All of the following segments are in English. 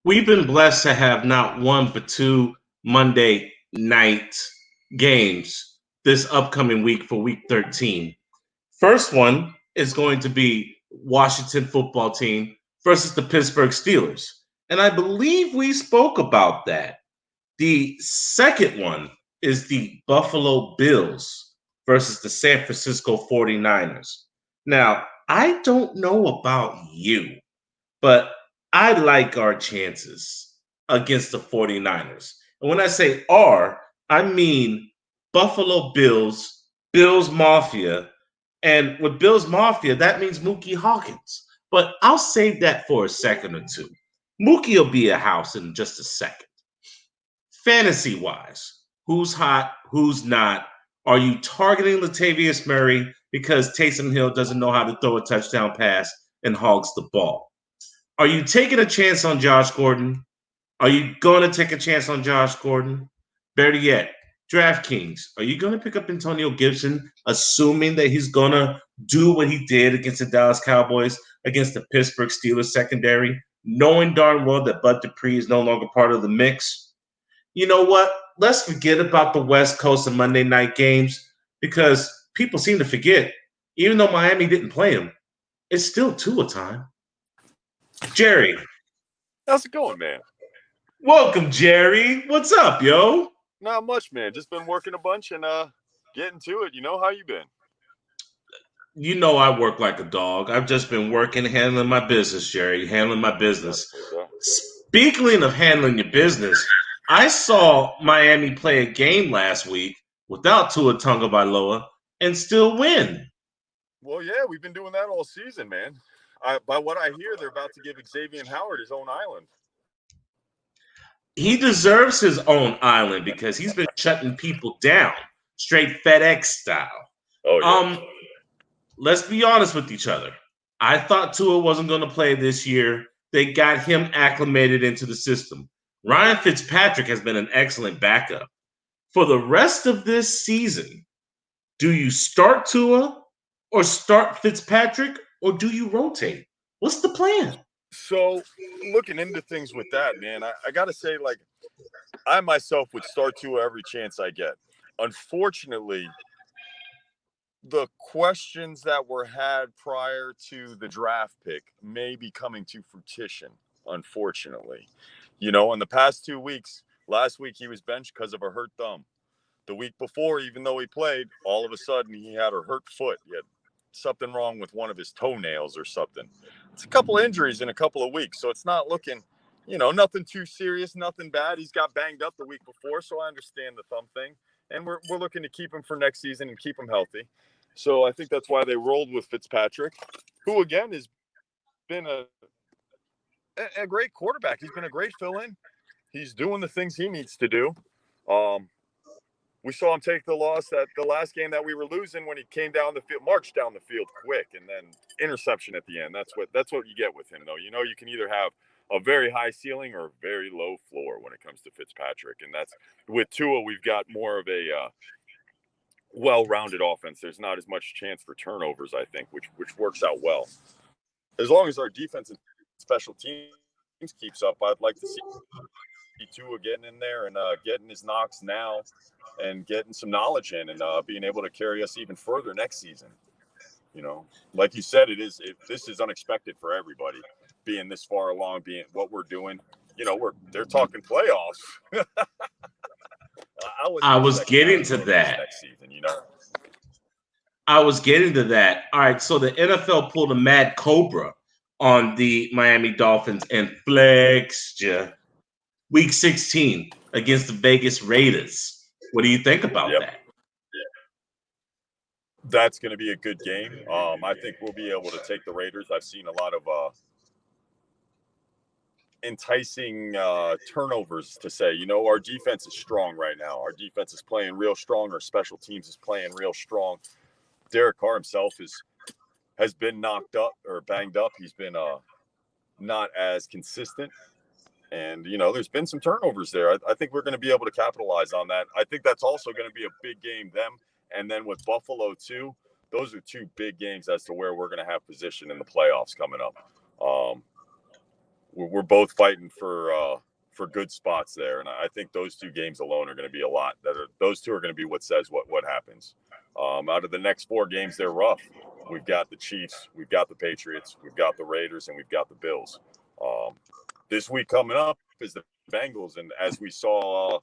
We've been blessed to have not one but two Monday night games this upcoming week for week 13. First one is going to be Washington football team versus the Pittsburgh Steelers. And I believe we spoke about that. The second one is the Buffalo Bills versus the San Francisco 49ers. Now, I don't know about you, but I like our chances against the 49ers. And when I say "our," I mean Buffalo Bills, Bills Mafia. And with Bills Mafia, that means Mookie Hawkins. But I'll save that for a second or two. Mookie will be a house in just a second. Fantasy wise, who's hot, who's not? Are you targeting Latavius Murray because Taysom Hill doesn't know how to throw a touchdown pass and hogs the ball? Are you taking a chance on Josh Gordon? Are you going to take a chance on Josh Gordon? Better yet, DraftKings, are you going to pick up Antonio Gibson, assuming that he's going to do what he did against the Dallas Cowboys, against the Pittsburgh Steelers secondary, knowing darn well that Bud Dupree is no longer part of the mix? You know what? Let's forget about the West Coast and Monday night games because people seem to forget, even though Miami didn't play him, it's still Tua time. Jerry, How's it going, man? welcome, Jerry. What's up, yo? Not much, man. Just been working a bunch and getting to it. How you been? You know I work like a dog. I've just been working, handling my business, Jerry, handling my Yes, business. sir. Speaking of handling your business, I saw Miami play a game last week without Tua Tagovailoa and still win. Well, yeah, we've been doing that all season, man. By what I hear, they're about to give Xavier Howard his own island. He deserves his own island because he's been shutting people down, straight FedEx style. Oh yeah. Um, let's be honest with each other. I thought Tua wasn't going to play this year. They got him acclimated into the system. Ryan Fitzpatrick has been an excellent backup. For the rest of this season, do you start Tua or start Fitzpatrick or do you rotate? What's the plan? So looking into things with that, man, I gotta say, like, I myself would start to every chance I get. Unfortunately, the questions that were had prior to the draft pick may be coming to fruition, unfortunately. In the past 2 weeks, last week he was benched because of a hurt thumb. The week before, even though he played, all of a sudden he had a hurt foot. He had something wrong with one of his toenails or something. It's a couple injuries in a couple of weeks, so it's not looking, nothing too serious, nothing bad. He's got banged up the week before, so I understand the thumb thing. And we're looking to keep him for next season and keep him healthy. So I think that's why they rolled with Fitzpatrick, who, again, has been a great quarterback. He's been a great fill-in. He's doing the things he needs to do. We saw him take the loss at the last game that we were losing when he came down the field, marched down the field quick, and then interception at the end. That's what you get with him, though. You can either have a very high ceiling or a very low floor when it comes to Fitzpatrick, and that's with Tua. We've got more of a well-rounded offense. There's not as much chance for turnovers, I think, which works out well. As long as our defense and special teams keeps up, I'd like to see Tua getting in there and getting his knocks now and getting some knowledge in and being able to carry us even further next season. Like you said, this is unexpected for everybody, being this far along, being what we're doing. They're talking playoffs. I was getting to that. Next season. I was getting to that. All right, so the NFL pulled a mad cobra on the Miami Dolphins and flexed you week 16 against the Vegas Raiders. What do you think about that? That's going to be a good game. I think we'll be able to take the Raiders. I've seen a lot of enticing turnovers to say, our defense is strong right now. Our defense is playing real strong. Our special teams is playing real strong. Derek Carr himself has been knocked up or banged up. He's been not as consistent. And, there's been some turnovers there. I think we're going to be able to capitalize on that. I think that's also going to be a big game, them. And then with Buffalo, too, those are two big games as to where we're going to have position in the playoffs coming up. we're both fighting for good spots there, and I think those two games alone are going to be a lot. Those two are going to be what says what happens. Out of the next 4 games, they're rough. We've got the Chiefs, we've got the Patriots, we've got the Raiders, and we've got the Bills. This week coming up is the Bengals, and as we saw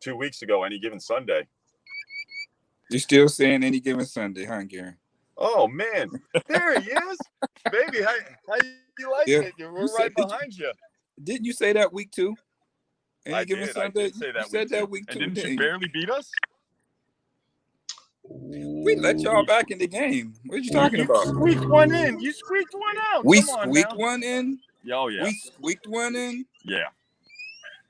2 weeks ago, any given Sunday. You're still saying any given Sunday, huh, Gary? Oh man, there he is, baby. How you liking it? We're right behind you. Didn't you say that week 2? I did. I did say that. You said that week 2. And didn't you barely beat us? We let y'all back in the game. What are you talking about? You squeaked one in. You squeaked one out. We squeaked one in? Oh, yeah. We squeaked one in? Yeah.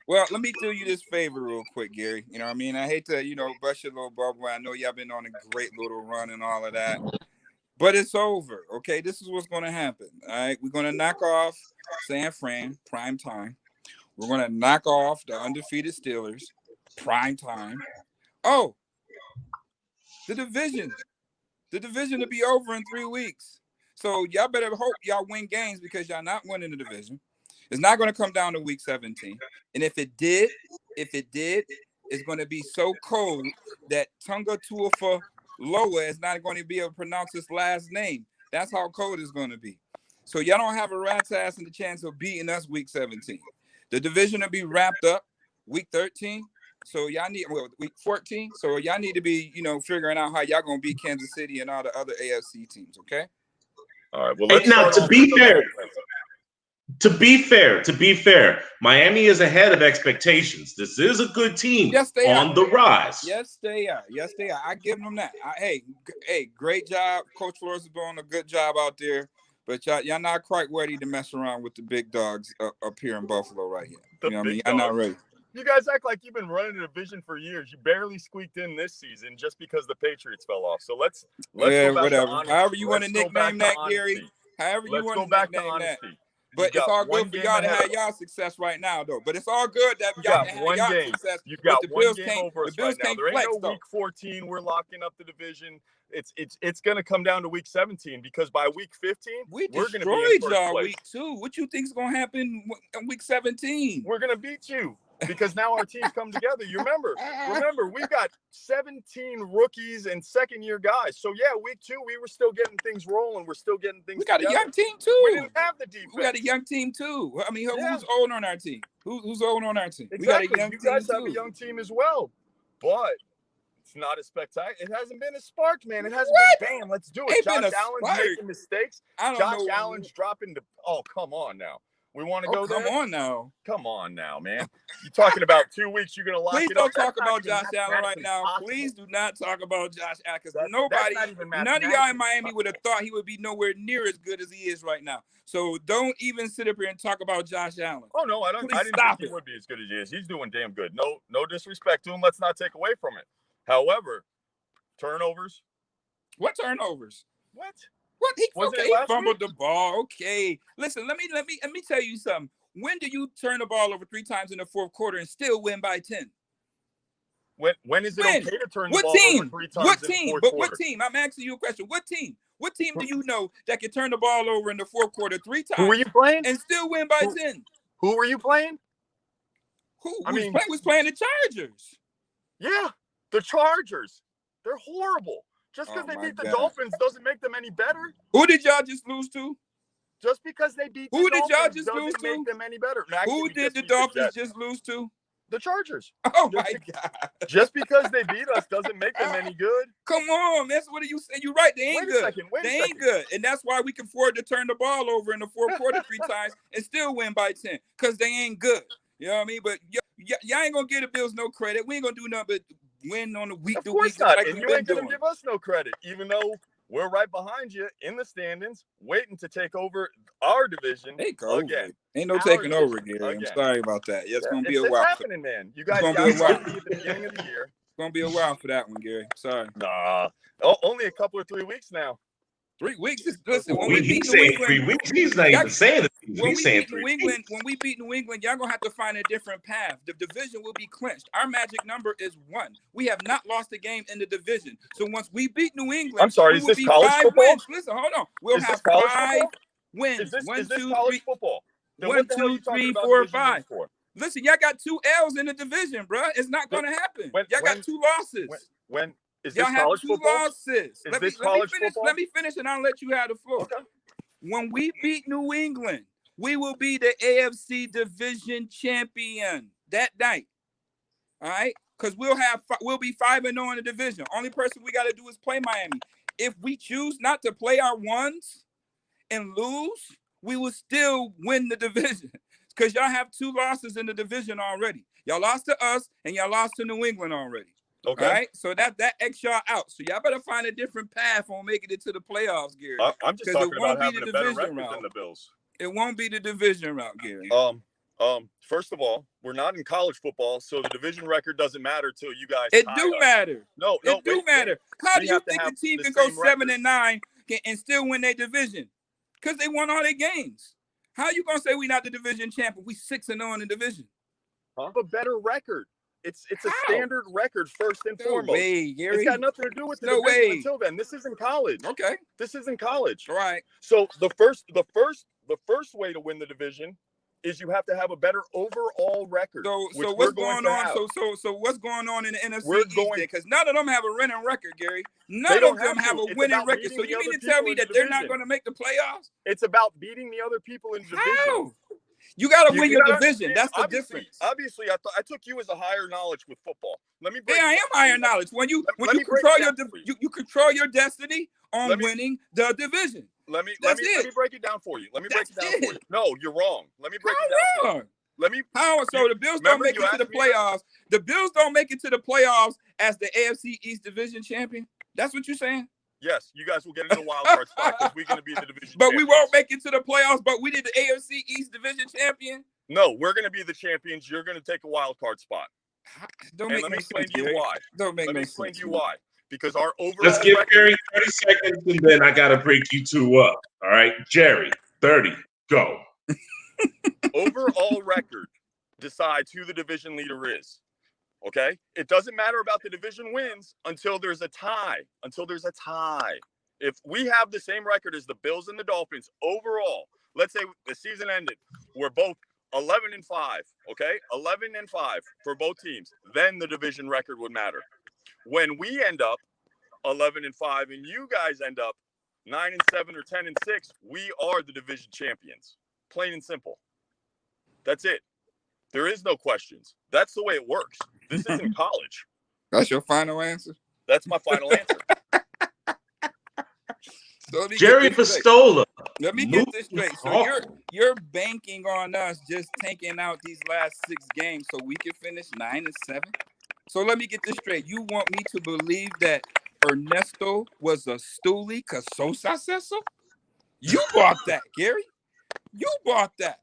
Well, let me do you this favor real quick, Gary. You know what I mean? I hate to, bust your little bubble. I know y'all been on a great little run and all of that. But it's over, okay? This is what's going to happen, all right? We're going to knock off San Fran, prime time. We're going to knock off the undefeated Steelers, prime time. Oh, the division. The division will be over in 3 weeks. So y'all better hope y'all win games because y'all not winning the division. It's not going to come down to week 17. And if it did, it's going to be so cold that Tunga Tuafa Loa is not going to be able to pronounce his last name. That's how cold it's going to be. So y'all don't have a rat's ass in the chance of beating us week 17. The division will be wrapped up week 13. So y'all need week 14. So y'all need to be, figuring out how y'all gonna beat Kansas City and all the other AFC teams. Okay. All right. Well, now to be fair, Miami is ahead of expectations. This is a good team. Yes, they on are. The rise. Yes, they are. I give them that. Hey, great job. Coach Flores is doing a good job out there. But y'all not quite ready to mess around with the big dogs up here in Buffalo right here. You know what I mean? I'm not ready. You guys act like you've been running a division for years. You barely squeaked in this season just because the Patriots fell off. So let's go back whatever. To honesty. However you want to nickname that, Gary. However you want to nickname that. But it's all good for y'all to have y'all success right now, though. But it's all good that y'all can have y'all success. You've got the one Bills game over us right now. There ain't no week 14. We're locking up the division. It's going to come down to week 17 because by week 15, we're going to be in first y'all place. Week 2. What you think's going to happen in week 17? We're going to beat you. Because now our teams come together. You remember, we've got 17 rookies and second-year guys. So, yeah, week 2, we were still getting things rolling. We're still getting things together. We got a young team, too. We didn't have the defense. We got a young team, too. I mean, who's old on our team? Who's old on our team? Exactly. We got a young you guys team have a young team as well. But it's not as spectacular. It hasn't been as sparked, man. It hasn't been, bam, let's do it. Josh Allen's making mistakes. Josh Allen's dropping the – oh, come on now. We want to go there? Come on now, man. You're talking about 2 weeks. You're going to lock Please it up. Please don't talk about Josh Allen right now. Possible. Please do not talk about Josh Allen because none of y'all in Miami would have thought he would be nowhere near as good as he is right now. So don't even sit up here and talk about Josh Allen. Oh, no, I didn't think he would be as good as he is. He's doing damn good. No disrespect to him. Let's not take away from it. However, turnovers. What turnovers? What? He fumbled the ball. Okay. Listen, let me tell you something. When do you turn the ball over 3 times in the fourth quarter and still win by 10? When is it okay to turn the ball over 3 times in the fourth quarter? What team? I'm asking you a question. What team? What team do you know that can turn the ball over in the fourth quarter 3 times? Who were you playing? And still win by 10? Who were you playing? Who was playing the Chargers? Yeah, the Chargers. They're horrible. Just because they beat the Dolphins doesn't make them any better. Who did y'all just lose to? Just because they beat the Dolphins doesn't make them any better. Actually, who did the Dolphins just lose to? The Chargers. Oh, my God. Just because they beat us doesn't make them any good. Come on, that's what you say. You're right. They ain't good. They ain't good. And that's why we can afford to turn the ball over in the fourth quarter 3 times and still win by 10 because they ain't good. You know what I mean? But y'all ain't going to give the Bills no credit. We ain't going to do nothing but win on a week to week. Of course not. And you ain't going to give us no credit, even though we're right behind you in the standings, waiting to take over our division again. Ain't no taking over, Gary. I'm sorry about that. Yeah, it's going to be a while. It's happening, man. You guys got to be at the beginning of the year. It's going to be a while for that one, Gary. Sorry. Nah. Only a couple or 3 weeks now. 3 weeks? Listen, when we beat New England, 3 weeks. He's not even saying it. When we beat New England, y'all gonna have to find a different path. The division will be clinched. Our magic number is 1. We have not lost a game in the division. So once we beat New England, I'm sorry, is this college football? Wins. Listen, hold on. We'll have 5 wins. Is this college football? Then 1, what the hell are 2, you talking 3, about 4, division wins 5. for? Listen, y'all got 2 L's in the division, bro. It's not going to happen. Y'all got 2 losses. When is Y'all this have college 2 football? losses. Is Let me this college football? Let me finish, and I'll let you have the floor. Okay. When we beat New England, we will be the AFC division champion that night. All right, because we'll be 5-0 in the division. Only person we got to do is play Miami. If we choose not to play our ones and lose, we will still win the division because y'all have 2 losses in the division already. Y'all lost to us and y'all lost to New England already. Okay. All right, so that X y'all out. So y'all better find a different path on making it to the playoffs, Gary. I'm just talking about having a better record than the Bills. It won't be the division route, Gary. First of all, we're not in college football, so the division record doesn't matter till you guys. It do matter. No, it do matter. How do you think the team can go 7-9 and still win their division? Because they won all their games. How you gonna say we not the division champion? We 6-0 in the division. Have a better record. It's a standard record first and foremost. Way, Gary. It's got nothing to do with the division until then. This isn't college. Okay. This isn't college. All right. So the first way to win the division is you have to have a better overall record. So what's going on? So what's going on in the NFC East? Because none of them have a winning record, Gary. None of them have a winning record. So you mean to tell me that they're not going to make the playoffs? It's about beating the other people in the division. How? You got to win your division. That's the difference. Obviously, I took you as a higher knowledge with football. Let me. I am higher knowledge. When you control you control your destiny on winning the division. Let me break it down for you. No, you're wrong. Let me break it down for you. So the Bills don't make it to the playoffs. The Bills don't make it to the playoffs as the AFC East division champion. That's what you're saying? Yes, you guys will get into the wild card spot because we're going to be the division But we won't make it to the playoffs, but we did the AFC East division champion? No, we're going to be the champions. You're going to take a wild card spot. Let me explain to you why. Let me explain to you why. Because our overall Let's give Jerry 30 seconds, and then I got to break you 2 up. All right, Jerry, 30, go. Overall record decides who the division leader is. Okay? It doesn't matter about the division wins until there's a tie. If we have the same record as the Bills and the Dolphins overall, let's say the season ended, we're both 11-5, okay? 11-5 for both teams. Then the division record would matter. When we end up 11-5 and you guys end up 9-7 or 10-6, we are the division champions. Plain and simple. That's it. There is no questions. That's the way it works. This isn't college. That's your final answer? That's my final answer. So Jerry Pistola. Let me get this straight. So you're banking on us just tanking out these last 6 games so we can finish 9-7? So let me get this straight. You want me to believe that Ernesto was a stoolie because Sosa said so? You bought that, Gary. You bought that.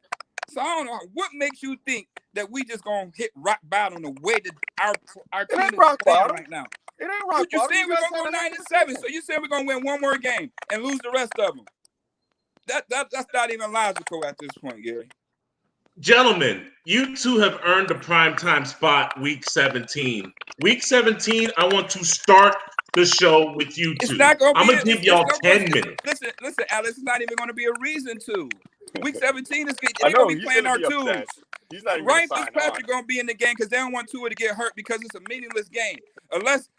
So I don't know what makes you think that we just gonna hit rock bottom the way that our team is playing right now. It ain't rock bottom. You saying we're gonna go 9-7, so you saying we're gonna win one more game and lose the rest of them. That's not even logical at this point, Gary. Gentlemen, you 2 have earned a primetime spot week 17. Week 17, I want to start the show with you 2. I'm going to give y'all 10 minutes. Listen, Alex, it's not even going to be a reason to. Week 17 is good. They're going to be playing our 2s. He's not even Ryan Fitzpatrick going to be in the game because they don't want Tua to get hurt because it's a meaningless game. Unless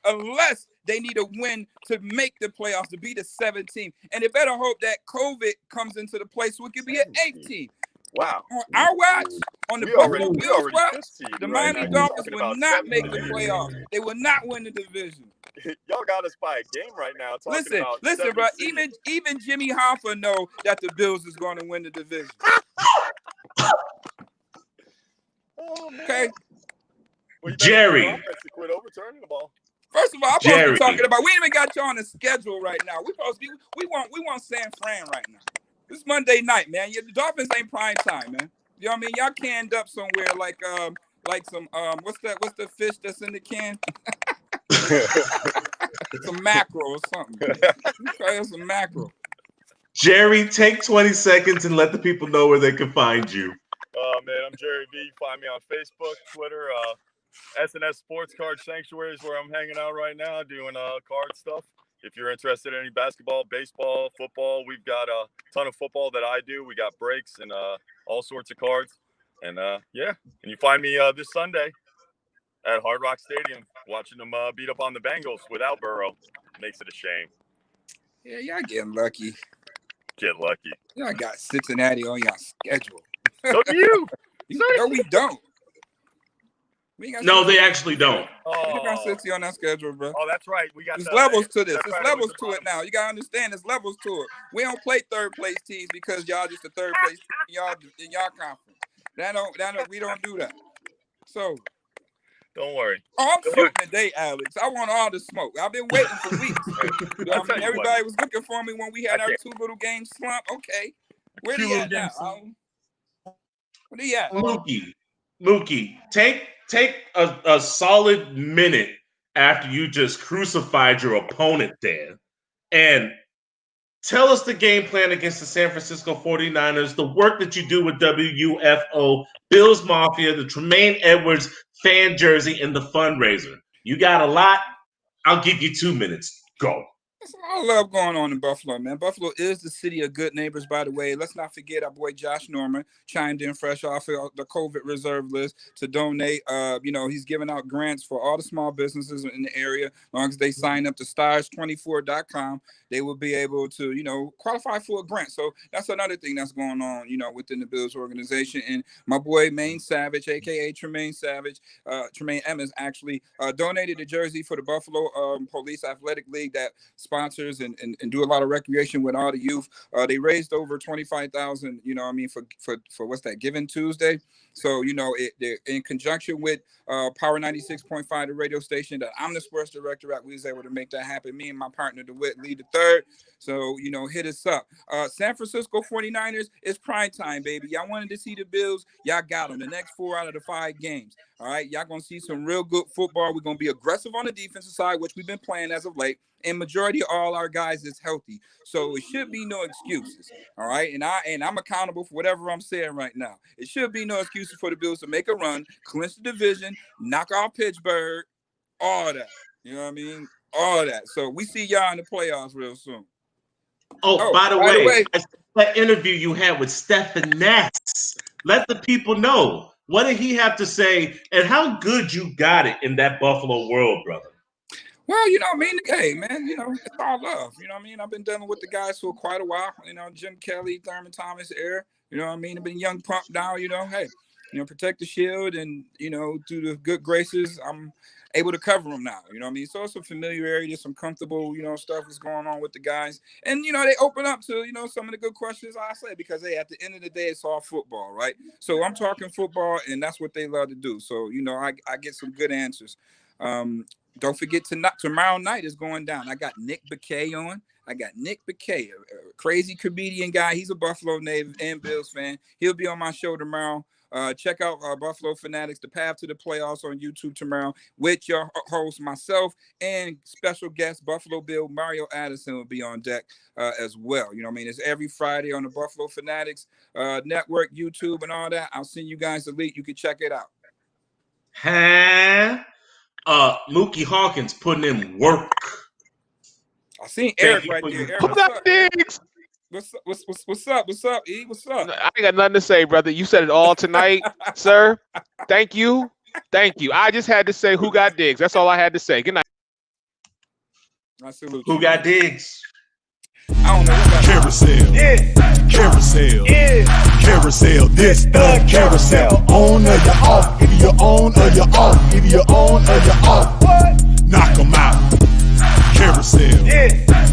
they need a win to make the playoffs, to be the 7th team. And they better hope that COVID comes into the place so it could be an 8th team. Wow. On our watch, on the Buffalo Bills watch, the Miami Dolphins will not make the playoffs. They will not win the division. Y'all got us by a game right now. Listen, bro. Even Jimmy Hoffa know that the Bills is going to win the division. Okay. Well, Jerry. Quit overturning the ball. First of all, I'm supposed to be talking about. We ain't even got you on the schedule right now. We supposed to be. We want San Fran right now. It's Monday night, man. The Dolphins ain't prime time, man. You know what I mean? Y'all canned up somewhere like some what's the fish that's in the can? Some mackerel or something. Try some mackerel. Jerry, take 20 seconds and let the people know where they can find you. Man, I'm Jerry V. You find me on Facebook, Twitter, SNS Sports Card Sanctuary is where I'm hanging out right now, doing card stuff. if you're interested in any basketball, baseball, football, we've got a ton of football that I do. We got breaks and all sorts of cards. And yeah, and you find me this Sunday at Hard Rock Stadium watching them beat up on the Bengals without Burrow. Makes it a shame. Yeah, y'all getting lucky. Get lucky. Y'all got Cincinnati on y'all schedule. So do you. No, we don't. No, they actually don't. We got Cincy on that schedule, bro. Oh, that's right. We got. There's levels to this. There's There's levels to it now. You gotta understand. There's levels to it. We don't play third place teams because y'all just a third place team in y'all conference. We don't do that. So. Don't worry. Oh, I'm shooting today, Alex. I want all the smoke. I've been waiting for weeks. You know what I mean? Everybody was looking for me when we had our 2 little game slump. Okay. Where they at now? Where they at? Mookie, take a solid minute after you just crucified your opponent there and tell us the game plan against the San Francisco 49ers, the work that you do with WUFO, Bills Mafia, the Tremaine Edwards fan jersey, and the fundraiser. You got a lot. I'll give you 2 minutes. Go. There's a lot of love going on in Buffalo, man. Buffalo is the city of good neighbors, by the way. Let's not forget our boy Josh Norman chimed in fresh off of the COVID reserve list to donate. He's giving out grants for all the small businesses in the area. As long as they sign up to stars24.com, they will be able to, qualify for a grant. So that's another thing that's going on, within the Bills organization. And my boy Maine Savage, a.k.a. Tremaine Savage, Tremaine Emmons, actually donated a jersey for the Buffalo Police Athletic League that sponsors and do a lot of recreation with all the youth. They raised over $25,000, for what's that, Giving Tuesday. So, they're in conjunction with Power 96.5, the radio station that I'm the sports director at. We was able to make that happen. Me and my partner, DeWitt, lead the third. So, hit us up. San Francisco 49ers, it's prime time, baby. Y'all wanted to see the Bills. Y'all got them. The next 4 out of the 5 games. All right. Y'all going to see some real good football. We're going to be aggressive on the defensive side, which we've been playing as of late. And majority of all our guys is healthy. So it should be no excuses. All right. And I'm accountable for whatever I'm saying right now. It should be no excuses for the Bills to make a run, clinch the division, knock off Pittsburgh, all that. You know what I mean? All that. So we see y'all in the playoffs real soon. Oh, by the way, that interview you had with Stephen Ness, let the people know. What did he have to say and how good you got it in that Buffalo world, brother? Well, hey, man, it's all love. You know what I mean? I've been dealing with the guys for quite a while. Jim Kelly, Thurman Thomas era. You know what I mean? I've been young pump now, hey, protect the shield and, through the good graces, I'm able to cover them now. You know what I mean? So it's some familiarity, some comfortable, stuff is going on with the guys. And, they open up to, some of the good questions I say because, hey, at the end of the day, it's all football, right? So I'm talking football and that's what they love to do. So, I get some good answers. Don't forget tomorrow night is going down. I got Nick Bakay on. I got Nick Bakay, a crazy comedian guy. He's a Buffalo native and Bills fan. He'll be on my show tomorrow. Check out Buffalo Fanatics, The Path to the Playoffs on YouTube tomorrow with your host, myself, and special guest Buffalo Bill Mario Addison will be on deck as well. You know what I mean? It's every Friday on the Buffalo Fanatics network, YouTube, and all that. I'll send you guys the link. You can check it out. Mookie Hawkins putting in work. I seen Eric right there. Eric, what's up, Diggs? What's up, E? What's up? I ain't got nothing to say, brother. You said it all tonight, sir. Thank you. I just had to say who got Diggs. That's all I had to say. Good night. I salute you. Who got Diggs? I don't know. Carousel. Yeah. Carousel. Yeah. Carousel. This the carousel. On or you off. Either you're on or you're off. Either you're on or you're off. What? Knock 'em out. Carousel. Yeah.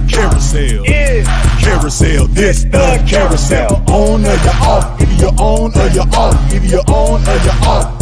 Carousel. Yeah. Carousel. This the carousel. On or you're off. Either you're on or you're off. Either you're on or you're off.